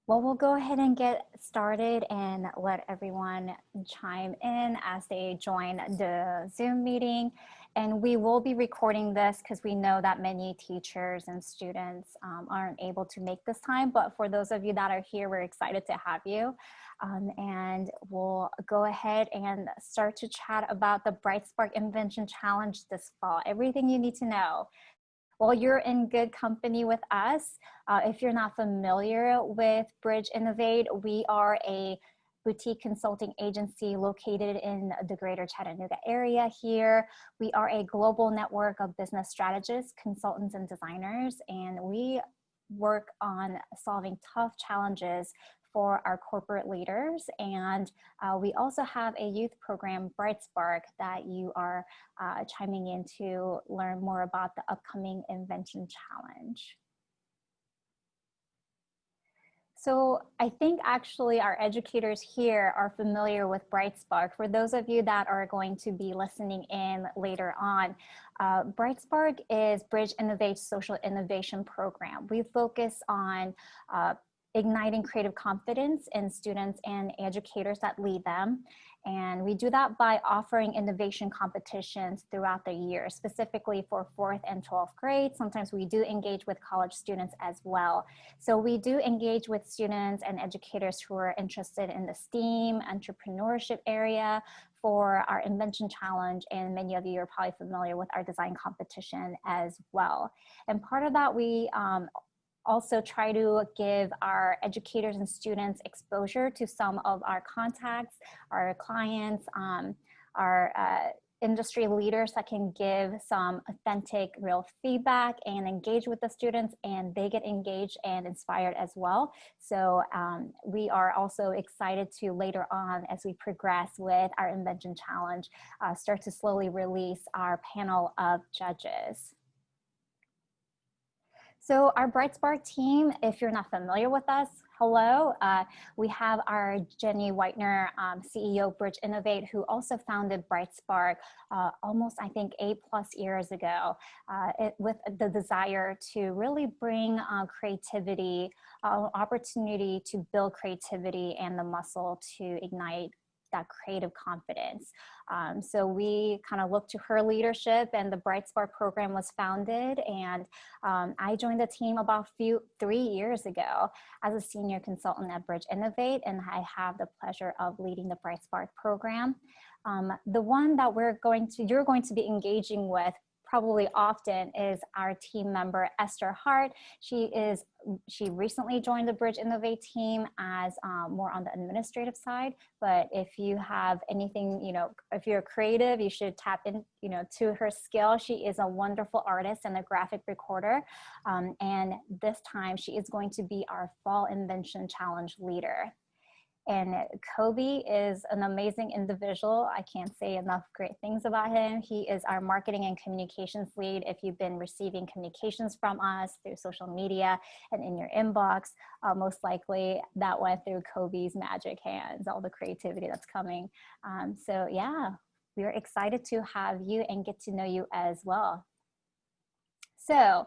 Well, we'll go ahead and get started and let everyone chime in as they join the Zoom meeting. And we will be recording this because we know that many teachers and students aren't able to make this time. But for those of you that are here, we're excited to have you. And we'll go ahead and start to chat about the Bright Spark Invention Challenge this fall. Everything you need to know. Well, you're in good company with us. If you're not familiar with Bridge Innovate, we are a boutique consulting agency located in the greater Chattanooga area here. We are a global network of business strategists, consultants, and designers, and we work on solving tough challenges for our corporate leaders. And we also have a youth program, Bright Spark, that you are chiming in to learn more about the upcoming Invention Challenge. So I think actually our educators here are familiar with Bright Spark. For those of you that are going to be listening in later on, Bright Spark is Bridge Innovate's social innovation program. We focus on igniting creative confidence in students and educators that lead them. And we do that by offering innovation competitions throughout the year, specifically for 4th and 12th grade. Sometimes we do engage with college students as well. So we do engage with students and educators who are interested in the STEAM, entrepreneurship area for our Invention Challenge, and many of you are probably familiar with our design competition as well. And part of that, we also try to give our educators and students exposure to some of our contacts, our clients, our industry leaders that can give some authentic, real feedback and engage with the students, and they get engaged and inspired as well. So we are also excited to later on, as we progress with our Invention Challenge, start to slowly release our panel of judges. So our Bright Spark team, if you're not familiar with us, hello. We have our Jenny Whitener, CEO Bridge Innovate, who also founded Bright Spark almost, I think, 8+ years ago, with the desire to really bring creativity, opportunity to build creativity and the muscle to ignite that creative confidence. So we kind of look to her leadership, and the Bright Spark program was founded. And I joined the team about 3 years ago as a senior consultant at Bridge Innovate, and I have the pleasure of leading the Bright Spark program. The one that you're going to be engaging with probably often is our team member, Esther Hart. She recently joined the Bridge Innovate team as more on the administrative side. But if you have anything, if you're creative, you should tap in, to her skill. She is a wonderful artist and a graphic recorder. And this time she is going to be our Fall Invention Challenge leader. And Kobe is an amazing individual. I can't say enough great things about him. He is our marketing and communications lead. If you've been receiving communications from us through social media and in your inbox, most likely that went through Kobe's magic hands, all the creativity that's coming. So yeah, we're excited to have you and get to know you as well. So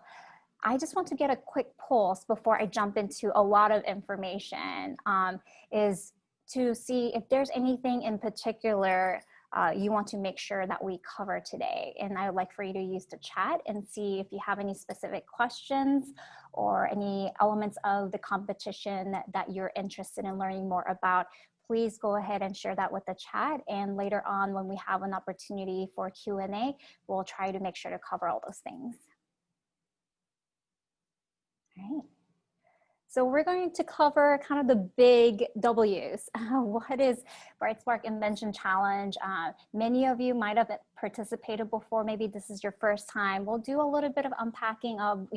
I just want to get a quick pulse before I jump into a lot of information, is to see if there's anything in particular you want to make sure that we cover today. And I would like for you to use the chat and see if you have any specific questions or any elements of the competition that you're interested in learning more about. Please go ahead and share that with the chat. And later on, when we have an opportunity for Q&A, we'll try to make sure to cover all those things. All right. So we're going to cover kind of the big W's. What is Bright Spark Invention Challenge? Many of you might have participated before. Maybe this is your first time. We'll do a little bit of unpacking of,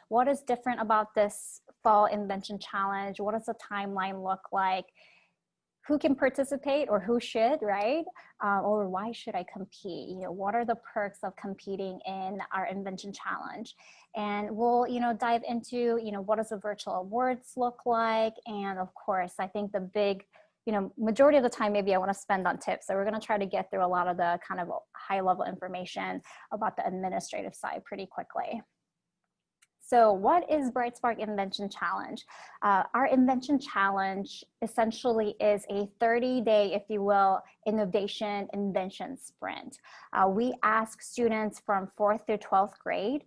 what is different about this Fall Invention Challenge? What does the timeline look like? Who can participate, or who should, right? Or why should I compete? What are the perks of competing in our Invention Challenge? And we'll, dive into, what does the virtual awards look like? And of course, I think the big, majority of the time, maybe I want to spend on tips. So we're going to try to get through a lot of the kind of high level information about the administrative side pretty quickly. So what is BrightSpark Invention Challenge? Our Invention Challenge essentially is a 30-day, if you will, innovation invention sprint. We ask students from 4th through 12th grade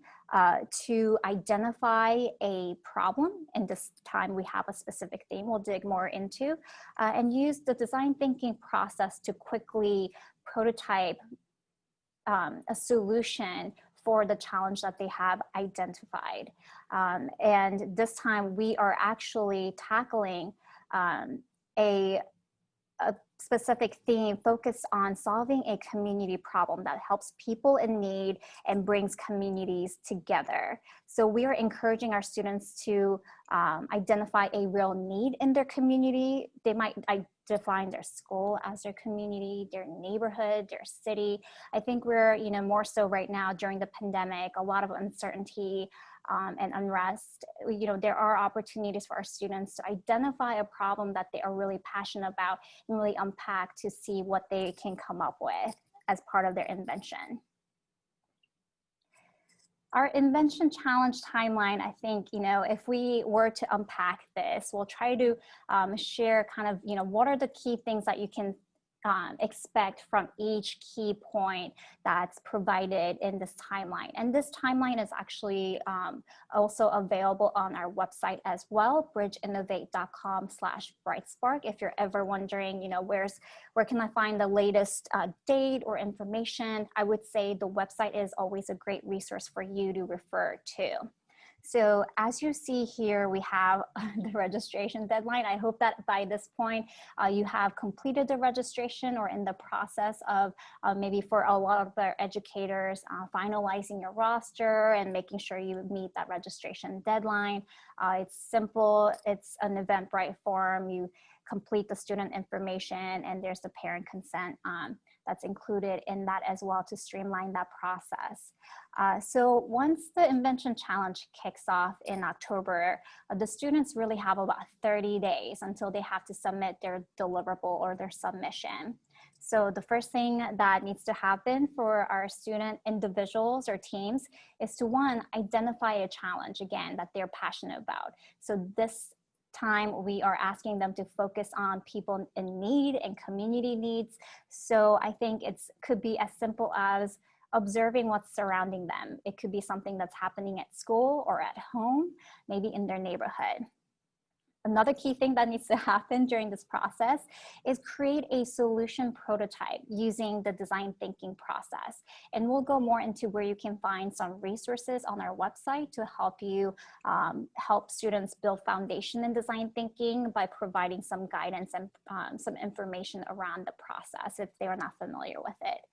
to identify a problem, and this time we have a specific theme we'll dig more into, and use the design thinking process to quickly prototype a solution for the challenge that they have identified. And this time we are actually tackling a specific theme focused on solving a community problem that helps people in need and brings communities together. So we are encouraging our students to identify a real need in their community. They might define their school as their community, their neighborhood, their city. I think we're, more so right now during the pandemic, a lot of uncertainty and unrest. There are opportunities for our students to identify a problem that they are really passionate about and really unpack to see what they can come up with as part of their invention. Our invention challenge timeline, I think, if we were to unpack this, we'll try to share kind of, what are the key things that you can expect from each key point that's provided in this timeline. And this timeline is actually also available on our website as well, bridgeinnovate.com/brightspark. If you're ever wondering, where can I find the latest date or information, I would say the website is always a great resource for you to refer to. So as you see here, we have the registration deadline. I hope that by this point, you have completed the registration or in the process of maybe for a lot of the educators, finalizing your roster and making sure you meet that registration deadline. It's simple. It's an Eventbrite form. You complete the student information and there's the parent consent that's included in that as well to streamline that process. So once the Invention Challenge kicks off in October, the students really have about 30 days until they have to submit their deliverable or their submission. So the first thing that needs to happen for our student individuals or teams is to, one, identify a challenge, again, that they're passionate about. So this time we are asking them to focus on people in need and community needs. So I think it could be as simple as observing what's surrounding them. It could be something that's happening at school or at home, maybe in their neighborhood. Another key thing that needs to happen during this process is create a solution prototype using the design thinking process. And we'll go more into where you can find some resources on our website to help you help students build foundation in design thinking by providing some guidance and some information around the process if they're not familiar with it.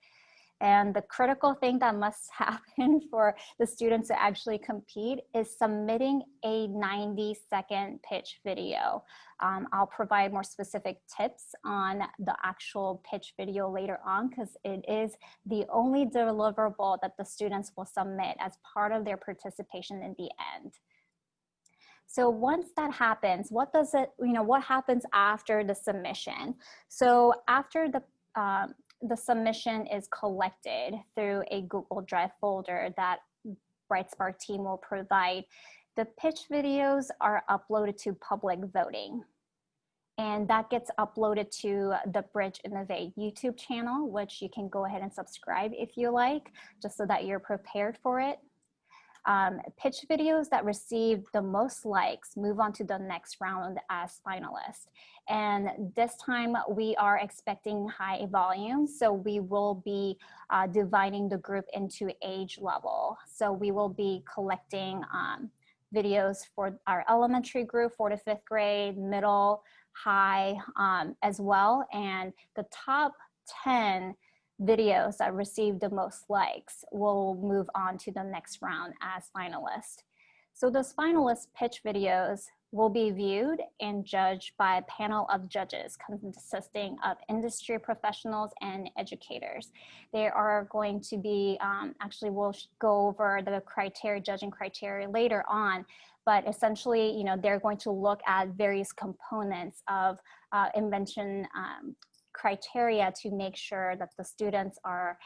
And the critical thing that must happen for the students to actually compete is submitting a 90-second pitch video. I'll provide more specific tips on the actual pitch video later on because it is the only deliverable that the students will submit as part of their participation in the end. So once that happens, what happens after the submission? So after the submission is collected through a Google Drive folder that BrightSpark team will provide, the pitch videos are uploaded to public voting. And that gets uploaded to the Bridge Innovate YouTube channel, which you can go ahead and subscribe if you like, just so that you're prepared for it. Pitch videos that receive the most likes move on to the next round as finalists. And this time we are expecting high volume, so we will be dividing the group into age level. So we will be collecting videos for our elementary group, 4th to 5th grade, middle, high as well. And the top 10 videos that receive the most likes will move on to the next round as finalists. So those finalist pitch videos will be viewed and judged by a panel of judges consisting of industry professionals and educators. They are going to be, actually we'll go over the judging criteria later on, but essentially, they're going to look at various components of invention criteria to make sure that the students are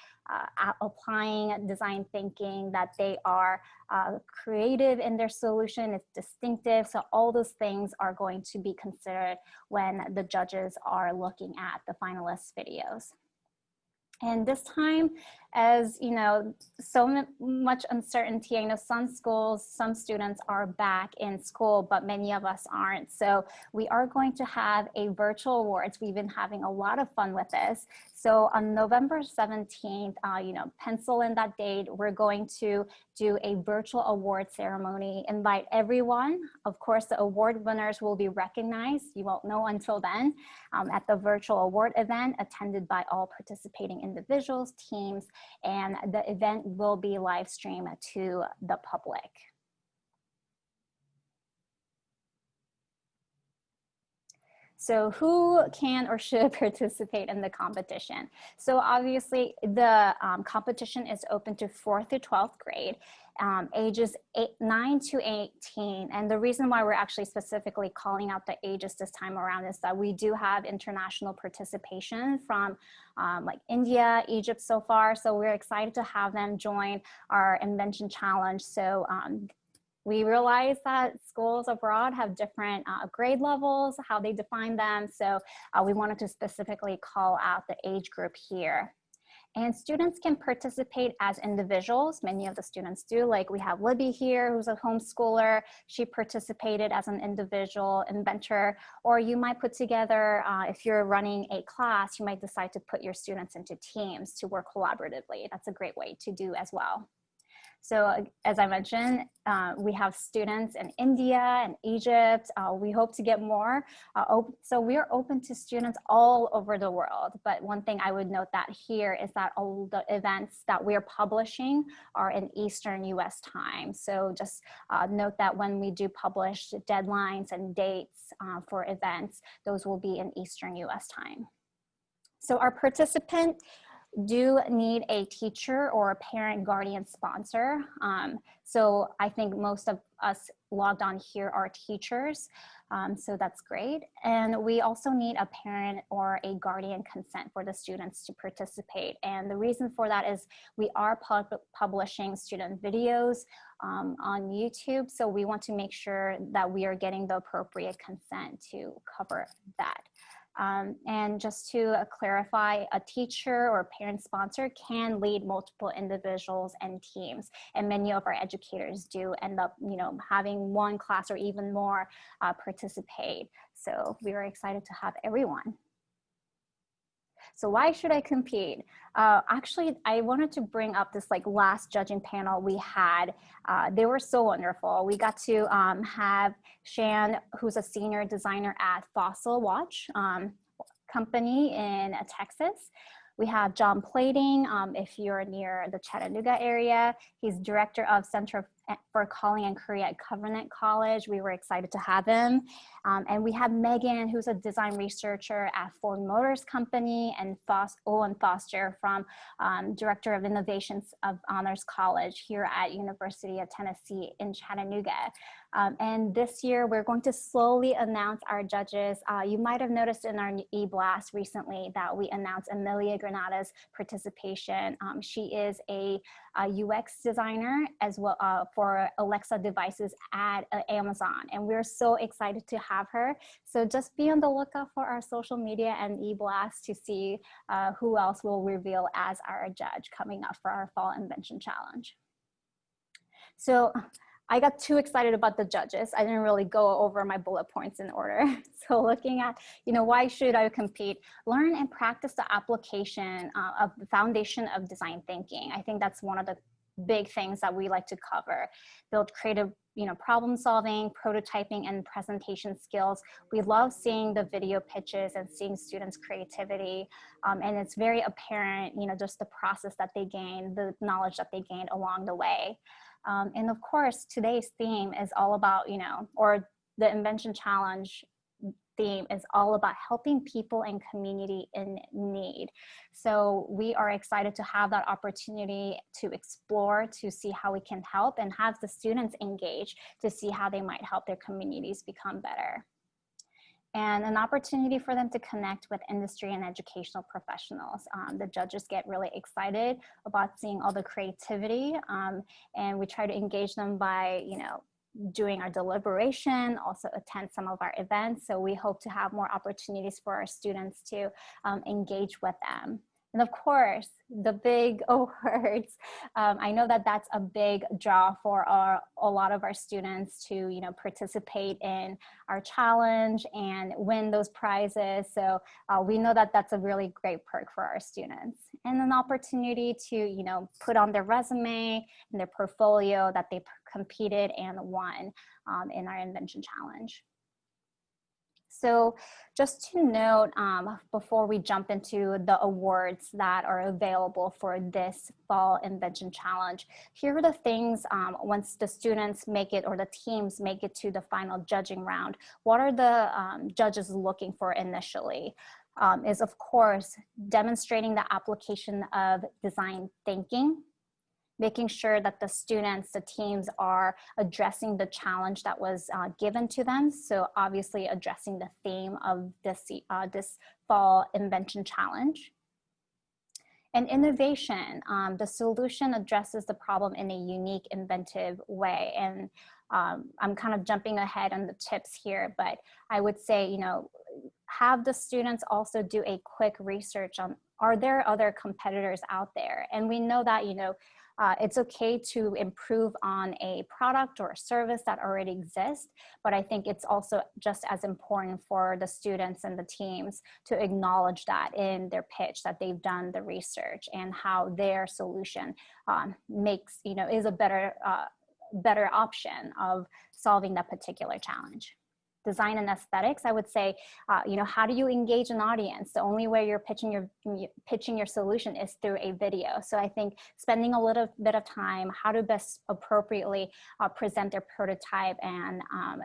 applying design thinking, that they are creative in their solution, it's distinctive. So all those things are going to be considered when the judges are looking at the finalist videos. And this time, as you know, so much uncertainty. I know some schools, some students are back in school, but many of us aren't. So we are going to have a virtual awards. We've been having a lot of fun with this. So on November 17th, you know, pencil in that date, we're going to do a virtual award ceremony, invite everyone. Of course, the award winners will be recognized. You won't know until then at the virtual award event attended by all participating individuals, teams, and the event will be live streamed to the public. So who can or should participate in the competition? So obviously the competition is open to 4th to 12th grade, ages 9 to 18. And the reason why we're actually specifically calling out the ages this time around is that we do have international participation from like India, Egypt so far. So we're excited to have them join our Invention Challenge. So we realize that schools abroad have different grade levels, how they define them. So we wanted to specifically call out the age group here. And students can participate as individuals. Many of the students do. Like we have Libby here, who's a homeschooler. She participated as an individual inventor. Or you might put together, if you're running a class, you might decide to put your students into teams to work collaboratively. That's a great way to do as well. So as I mentioned, we have students in India and Egypt. We hope to get more. So we are open to students all over the world. But one thing I would note that here is that all the events that we're publishing are in Eastern US time. So just note that when we do publish deadlines and dates for events, those will be in Eastern US time. So our participant do need a teacher or a parent guardian sponsor. So I think most of us logged on here are teachers. So that's great. And we also need a parent or a guardian consent for the students to participate. And the reason for that is we are publishing student videos on YouTube. So we want to make sure that we are getting the appropriate consent to cover that. And just to clarify, a teacher or parent sponsor can lead multiple individuals and teams, and many of our educators do end up, you know, having one class or even more participate. So we are excited to have everyone. So why should I compete? Actually, I wanted to bring up this like last judging panel we had. They were so wonderful. We got to have Shan, who's a senior designer at Fossil Watch company in Texas. We have John Plating, if you're near the Chattanooga area. He's director of Center for Calling and Korea at Covenant College. We were excited to have him. And we have Megan, who's a design researcher at Ford Motors Company, and Owen Foster from Director of Innovations of Honors College here at University of Tennessee in Chattanooga. And this year, we're going to slowly announce our judges. You might have noticed in our e-blast recently that we announced Amelia Granada's participation. She is a UX designer as well for Alexa devices at Amazon. And we're so excited to have her. So just be on the lookout for our social media and e-blast to see who else will reveal as our judge coming up for our Fall Invention Challenge. So I got too excited about the judges. I didn't really go over my bullet points in order. So looking at, you know, why should I compete? Learn and practice the application of the foundation of design thinking. I think that's one of the big things that we like to cover. Build creative, you know, problem solving, prototyping, and presentation skills. We love seeing the video pitches and seeing students' creativity. And it's very apparent, you know, just the process that they gain, the knowledge that they gain along the way. And of course, today's theme is all about, you know, or the Invention Challenge theme is all about helping people and community in need. So we are excited to have that opportunity to explore, to see how we can help and have the students engage to see how they might help their communities become better. and an opportunity for them to connect with industry and educational professionals. The judges get really excited about seeing all the creativity, and we try to engage them by, doing our deliberation, also attend some of our events. So we hope to have more opportunities for our students to engage with them. And of course, the big awards. I know that that's a big draw for a lot of our students to, participate in our challenge and win those prizes. So we know that that's a really great perk for our students, and an opportunity to, put on their resume and their portfolio that they competed and won in our Invention Challenge. So just to note, before we jump into the awards that are available for this Fall Invention Challenge, here are the things once the students make it or the teams make it to the final judging round, what are the judges looking for initially? Is of course demonstrating the application of design thinking, making sure that the students, the teams are addressing the challenge that was given to them. So obviously addressing the theme of this Fall Invention Challenge. And innovation, the solution addresses the problem in a unique, inventive way. And I'm kind of jumping ahead on the tips here, but I would say, have the students also do a quick research on, are there other competitors out there? And we know that, it's okay to improve on a product or a service that already exists, but I think it's also just as important for the students and the teams to acknowledge that in their pitch, that they've done the research and how their solution makes, is a better option of solving that particular challenge. Design and aesthetics, I would say, how do you engage an audience? The only way you're pitching your solution is through a video. So I think spending a little bit of time, how to best appropriately present their prototype and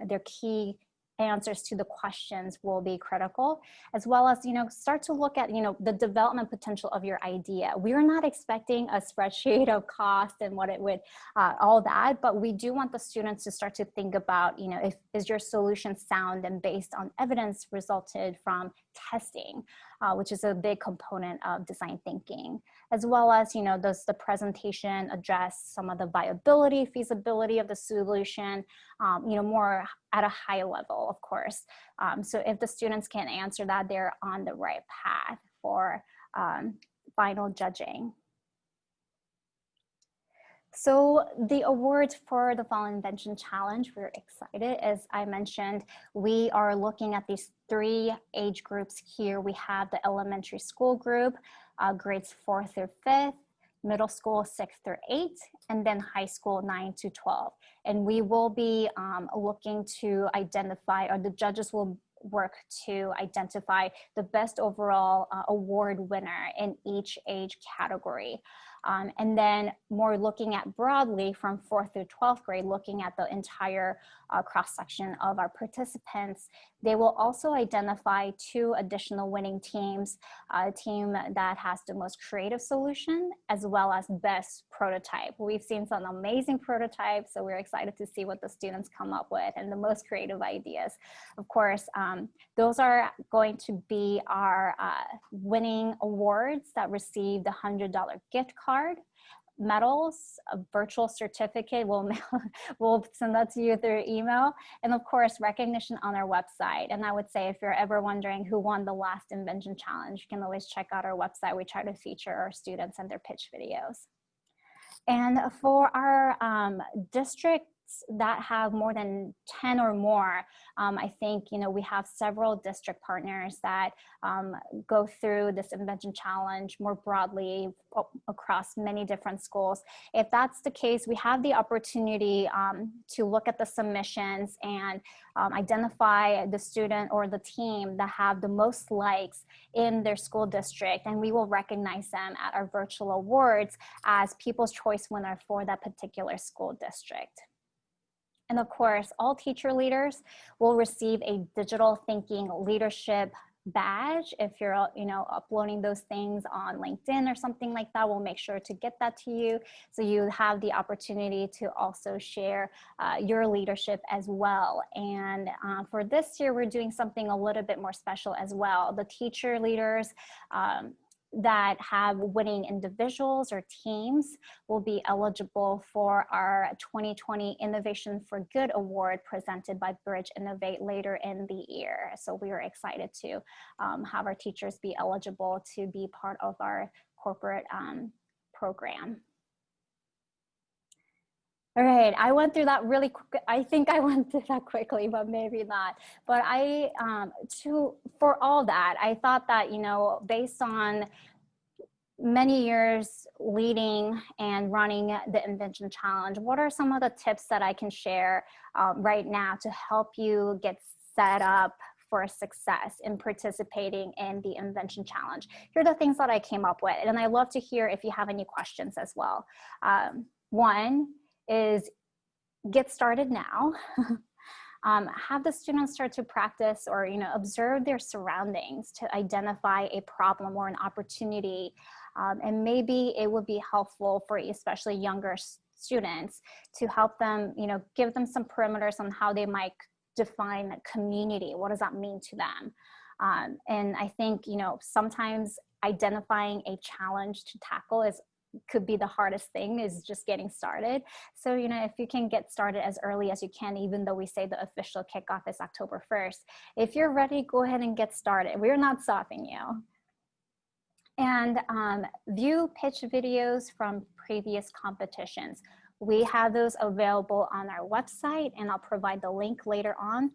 their key answers to the questions will be critical, as well as, start to look at, the development potential of your idea. We are not expecting a spreadsheet of cost and what it would, all that, but we do want the students to start to think about, is your solution sound and based on evidence resulted from testing, which is a big component of design thinking, as well as, does the presentation address some of the viability, feasibility of the solution, more at a high level, of course. So if the students can answer that, they're on the right path for final judging. So the awards for the Fall Invention Challenge, we're excited. As I mentioned, we are looking at these 3 age groups here. We have the elementary school group, grades 4 through 5th, middle school 6 through 8, and then high school 9 to 12. And we will be looking to identify, or the judges will work to identify the best overall award winner in each age category. And then more looking at broadly from 4th through 12th grade, looking at the entire cross-section of our participants. They will also identify 2 additional winning teams, a team that has the most creative solution, as well as best prototype. We've seen some amazing prototypes, so we're excited to see what the students come up with and the most creative ideas. Of course, those are going to be our winning awards that receive the $100 gift card, medals, a virtual certificate. We'll send that to you through email, and of course recognition on our website. And I would say if you're ever wondering who won the last Invention Challenge, you can always check out our website. We try to feature our students and their pitch videos. And for our districts that have more than 10 or more, I think, we have several district partners that go through this Invention Challenge more broadly across many different schools. If that's the case, we have the opportunity to look at the submissions and identify the student or the team that have the most likes in their school district, and we will recognize them at our virtual awards as People's Choice winner for that particular school district. And of course, all teacher leaders will receive a digital thinking leadership badge. If you're, you know, uploading those things on LinkedIn or something like that, we'll make sure to get that to you. So you have the opportunity to also share your leadership as well. And for this year, we're doing something a little bit more special as well. The teacher leaders that have winning individuals or teams will be eligible for our 2020 Innovation for Good Award presented by Bridge Innovate later in the year. So we are excited to have our teachers be eligible to be part of our corporate program. All right, I went through that really quick. I think I went through that quickly, but maybe not. But for all that, I thought that, you know, based on many years leading and running the Invention Challenge, what are some of the tips that I can share right now to help you get set up for success in participating in the Invention Challenge? Here are the things that I came up with, and I'd love to hear if you have any questions as well. One is get started now. Have the students start to practice or, you know, observe their surroundings to identify a problem or an opportunity. And maybe it would be helpful for especially younger students to help them, you know, give them some perimeters on how they might define community. What does that mean to them? And I think, you know, sometimes identifying a challenge to tackle could be the hardest thing, is just getting started. So, you know, if you can get started as early as you can, even though we say the official kickoff is October 1st, if you're ready, go ahead and get started. We're not stopping you. And view pitch videos from previous competitions. We have those available on our website, and I'll provide the link later on,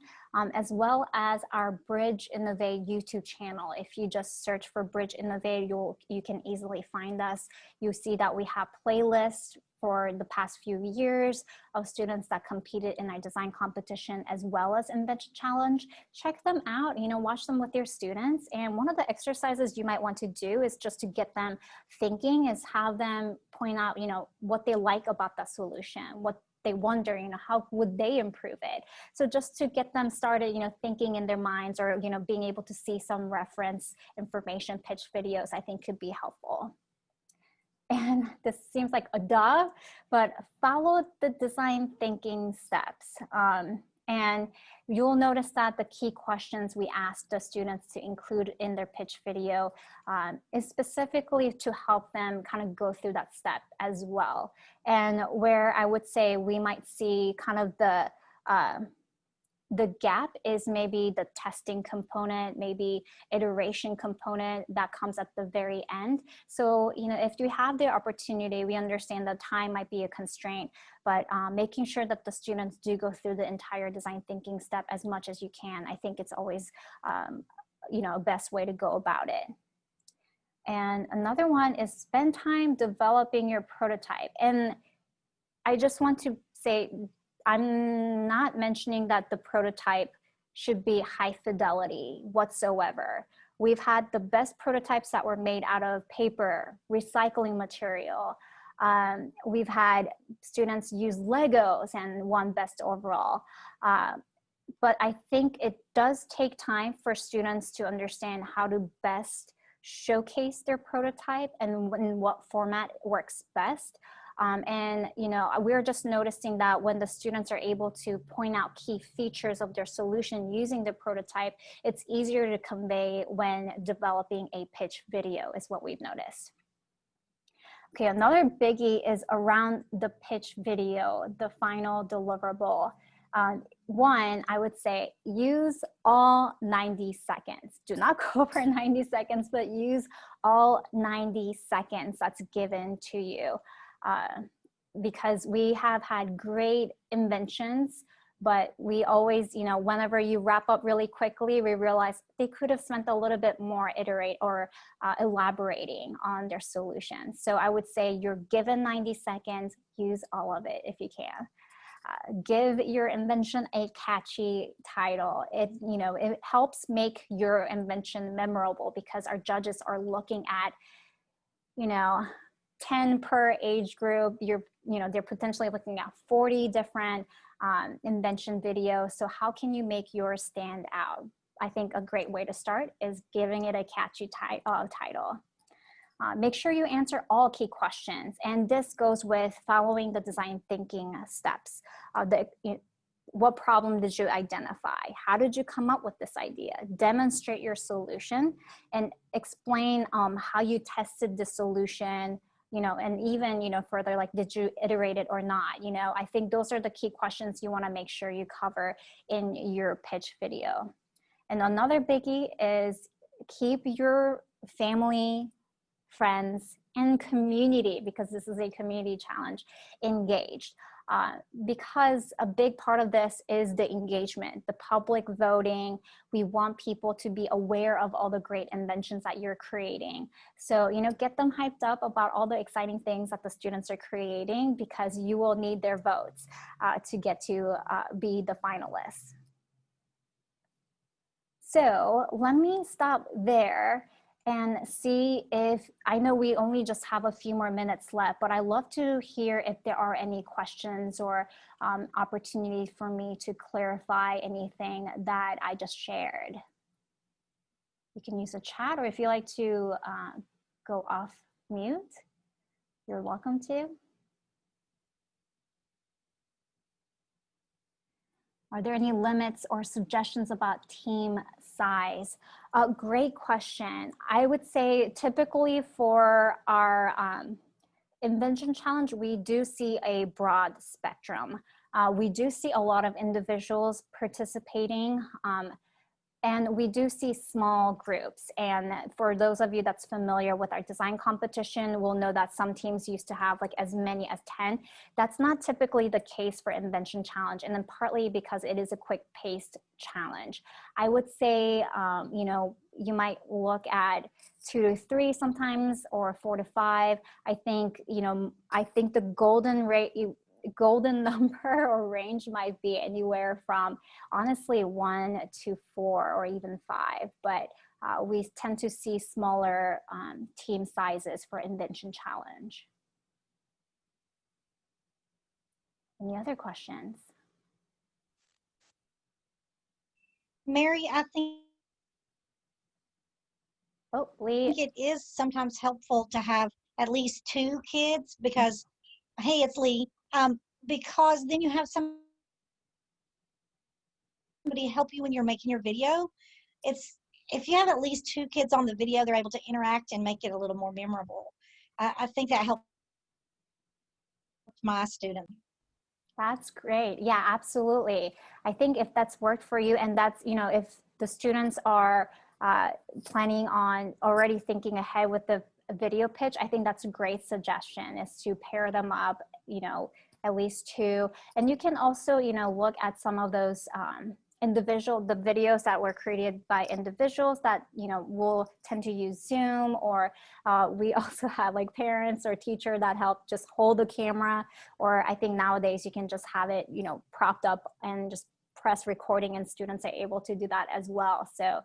as well as our Bridge Innovate YouTube channel. If you just search for Bridge Innovate, you can easily find us. You see that we have playlists for the past few years of students that competed in our design competition as well as Invention Challenge. Check them out, you know, watch them with your students. And one of the exercises you might want to do is just to get them thinking, is have them point out, you know, what they like about that solution, what they wonder, you know, how would they improve it? So just to get them started, you know, thinking in their minds, or, you know, being able to see some reference information, pitch videos, I think could be helpful. And this seems like a duh, but follow the design thinking steps. And you'll notice that the key questions we asked the students to include in their pitch video is specifically to help them kind of go through that step as well. And where I would say we might see kind of the gap is maybe the testing component, maybe iteration component that comes at the very end. So, you know, if you have the opportunity, we understand that time might be a constraint, but making sure that the students do go through the entire design thinking step as much as you can, I think it's always, you know, a best way to go about it. And another one is spend time developing your prototype. And I just want to say, I'm not mentioning that the prototype should be high fidelity whatsoever. We've had the best prototypes that were made out of paper, recycling material. We've had students use Legos and won best overall. But I think it does take time for students to understand how to best showcase their prototype and in what format works best. And, you know, we're just noticing that when the students are able to point out key features of their solution using the prototype, it's easier to convey when developing a pitch video, is what we've noticed. Okay, another biggie is around the pitch video, the final deliverable. One, I would say use all 90 seconds. Do not go over 90 seconds, but use all 90 seconds that's given to you. Because we have had great inventions, but we always, you know, whenever you wrap up really quickly, we realize they could have spent a little bit more elaborating on their solution. So I would say you're given 90 seconds, use all of it if you can. Give your invention a catchy title. It helps make your invention memorable, because our judges are looking at, 10 per age group. They're potentially looking at 40 different invention videos. So how can you make yours stand out? I think a great way to start is giving it a catchy title. Make sure you answer all key questions. And this goes with following the design thinking steps. What problem did you identify? How did you come up with this idea? Demonstrate your solution and explain how you tested the solution, and even, further, like, did you iterate it or not? I think those are the key questions you want to make sure you cover in your pitch video. And another biggie is keep your family, friends, and community, because this is a community challenge, engaged. Because a big part of this is the engagement, the public voting. We want people to be aware of all the great inventions that you're creating. So, get them hyped up about all the exciting things that the students are creating, because you will need their votes to get to be the finalists. So let me stop there and see if, I know we only just have a few more minutes left, but I'd love to hear if there are any questions or opportunity for me to clarify anything that I just shared. You can use the chat, or if you like to go off mute, you're welcome to. Are there any limits or suggestions about team size? Great question. I would say typically for our Invention Challenge, we do see a broad spectrum. We do see a lot of individuals participating, and we do see small groups. And for those of you that's familiar with our design competition, will know that some teams used to have like as many as 10. That's not typically the case for Invention Challenge, and then partly because it is a quick-paced challenge. I would say, you might look at 2 to 3 sometimes, or 4 to 5. I think, I think the golden number or range might be anywhere from, honestly, 1 to 4 or even 5, but we tend to see smaller team sizes for Invention Challenge. Any other questions? Mary, I think Lee. it is sometimes helpful to have at least 2 kids, because, hey, it's Lee, because then you have somebody help you when you're making your video. If you have at least 2 kids on the video, they're able to interact and make it a little more memorable. I think that helps my student. That's great. Yeah, absolutely. I think if that's worked for you, and that's, if the students are planning on already thinking ahead with the video pitch, I think that's a great suggestion, is to pair them up, at least 2. And you can also, look at some of those the videos that were created by individuals that, will tend to use Zoom, or we also have like parents or teacher that help just hold the camera, or I think nowadays you can just have it, propped up and just press recording, and students are able to do that as well. So,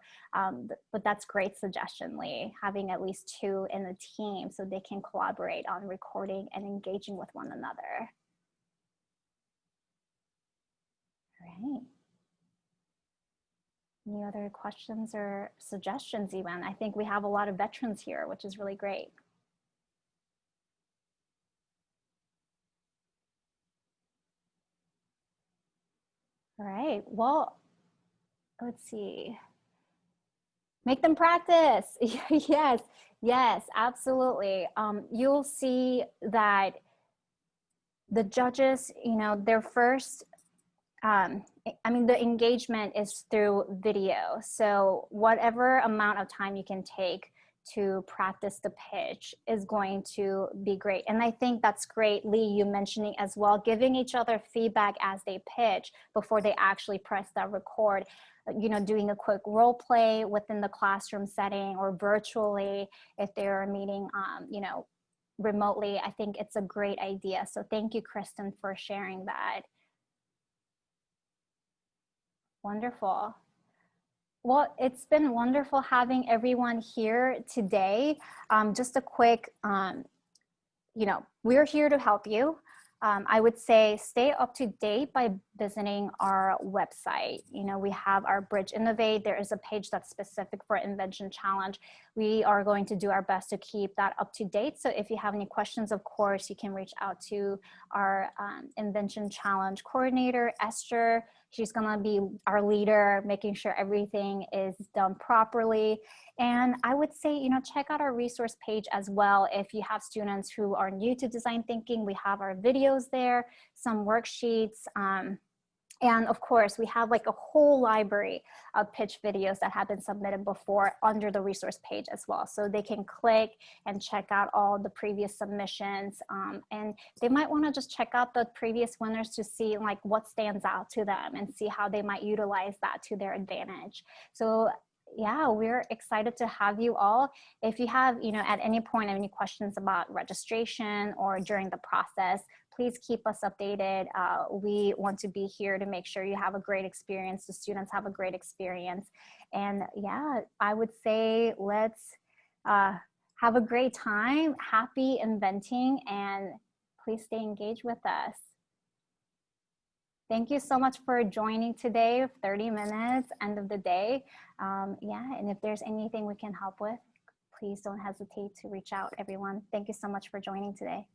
but that's great suggestion, Lee, having at least 2 in the team so they can collaborate on recording and engaging with one another. All right. Any other questions or suggestions even? I think we have a lot of veterans here, which is really great. All right, well, let's see. Make them practice. yes, absolutely. You'll see that the judges, their first, the engagement is through video. So whatever amount of time you can take to practice the pitch is going to be great. And I think that's great, Lee, you mentioning as well, giving each other feedback as they pitch before they actually press that record. Doing a quick role play within the classroom setting or virtually if they're meeting, remotely. I think it's a great idea. So thank you, Kristen, for sharing that. Wonderful. Well, it's been wonderful having everyone here today. Just a quick, we're here to help you. I would say stay up to date by visiting our website. You know, we have our Bridge Innovate. There is a page that's specific for Invention Challenge. We are going to do our best to keep that up to date. So if you have any questions, of course, you can reach out to our Invention Challenge coordinator, Esther. She's gonna be our leader, making sure everything is done properly. And I would say, you know, check out our resource page as well. If you have students who are new to design thinking, we have our videos there, some worksheets, and of course, we have like a whole library of pitch videos that have been submitted before under the resource page as well. So they can click and check out all the previous submissions. And they might want to just check out the previous winners to see like what stands out to them and see how they might utilize that to their advantage. So yeah, we're excited to have you all. If you have, you know, at any point any questions about registration or during the process, please keep us updated. We want to be here to make sure you have a great experience, the students have a great experience. And yeah, I would say let's have a great time, happy inventing, and please stay engaged with us. Thank you so much for joining today, 30 minutes, end of the day. Yeah, and if there's anything we can help with, please don't hesitate to reach out, everyone. Thank you so much for joining today.